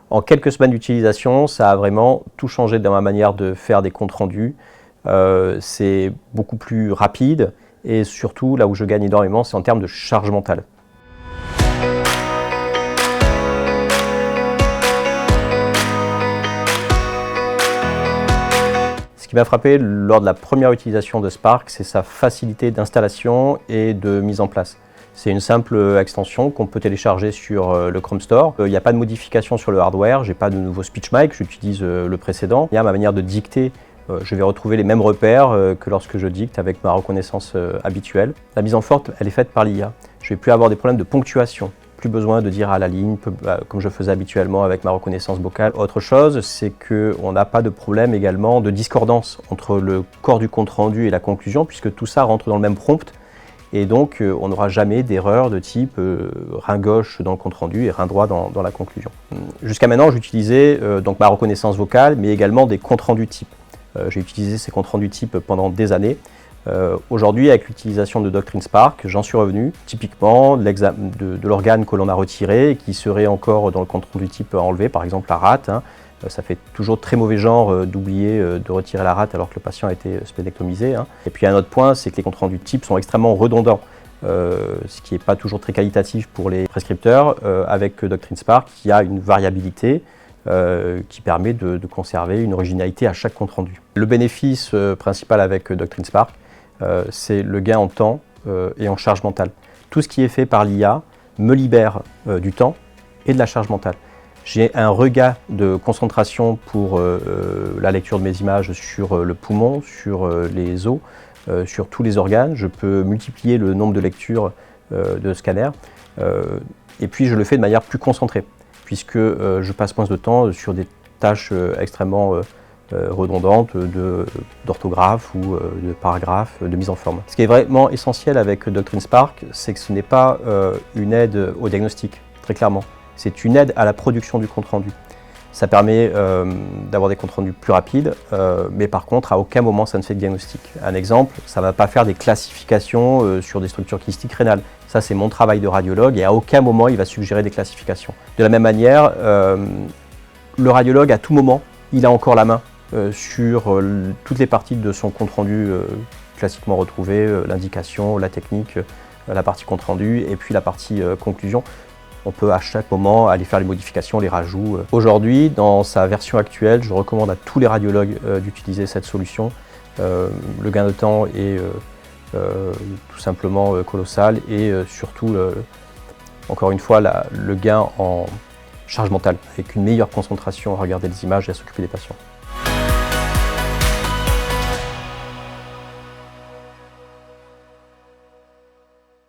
En quelques semaines d'utilisation, ça a vraiment tout changé dans ma manière de faire des comptes rendus. C'est beaucoup plus rapide et surtout, là où je gagne énormément, c'est en termes de charge mentale. Ce qui m'a frappé lors de la première utilisation de Spark, c'est sa facilité d'installation et de mise en place. C'est une simple extension qu'on peut télécharger sur le Chrome Store. Il n'y a pas de modification sur le hardware, je n'ai pas de nouveau SpeechMic, j'utilise le précédent. Il y a ma manière de dicter, je vais retrouver les mêmes repères que lorsque je dicte avec ma reconnaissance habituelle. La mise en forme, elle est faite par l'IA. Je ne vais plus avoir des problèmes de ponctuation. Plus besoin de dire à la ligne, comme je faisais habituellement avec ma reconnaissance vocale. Autre chose, c'est qu'on n'a pas de problème également de discordance entre le corps du compte rendu et la conclusion, puisque tout ça rentre dans le même prompt. Et donc, on n'aura jamais d'erreur de type rein gauche dans le compte rendu et rein droit dans la conclusion. Jusqu'à maintenant, j'utilisais donc ma reconnaissance vocale, mais également des comptes rendus type. J'ai utilisé ces comptes rendus type pendant des années. Aujourd'hui, avec l'utilisation de Doctrine Spark, j'en suis revenu typiquement de l'organe que l'on a retiré et qui serait encore dans le compte rendu type enlevé, par exemple la rate. Ça fait toujours très mauvais genre d'oublier de retirer la rate alors que le patient a été splénectomisé. Et puis un autre point, c'est que les comptes rendus type sont extrêmement redondants, ce qui n'est pas toujours très qualitatif pour les prescripteurs. Avec Doctrine Spark, il y a une variabilité qui permet de conserver une originalité à chaque compte rendu. Le bénéfice principal avec Doctrine Spark, c'est le gain en temps et en charge mentale. Tout ce qui est fait par l'IA me libère du temps et de la charge mentale. J'ai un regain de concentration pour la lecture de mes images sur le poumon, sur les os, sur tous les organes. Je peux multiplier le nombre de lectures de scanner et puis je le fais de manière plus concentrée puisque je passe moins de temps sur des tâches extrêmement redondantes d'orthographe ou de paragraphe, de mise en forme. Ce qui est vraiment essentiel avec Doctrine Spark, c'est que ce n'est pas une aide au diagnostic, très clairement. C'est une aide à la production du compte rendu. Ça permet d'avoir des comptes rendus plus rapides, mais par contre, à aucun moment, ça ne fait de diagnostic. Un exemple, ça ne va pas faire des classifications sur des structures kystiques rénales. Ça, c'est mon travail de radiologue et à aucun moment, il va suggérer des classifications. De la même manière, le radiologue, à tout moment, il a encore la main sur toutes les parties de son compte rendu classiquement retrouvé, l'indication, la technique, la partie compte rendu et puis la partie conclusion. On peut à chaque moment aller faire les modifications, les rajouts. Aujourd'hui, dans sa version actuelle, je recommande à tous les radiologues d'utiliser cette solution. Le gain de temps est tout simplement colossal et surtout, encore une fois, le gain en charge mentale, avec une meilleure concentration à regarder les images et à s'occuper des patients.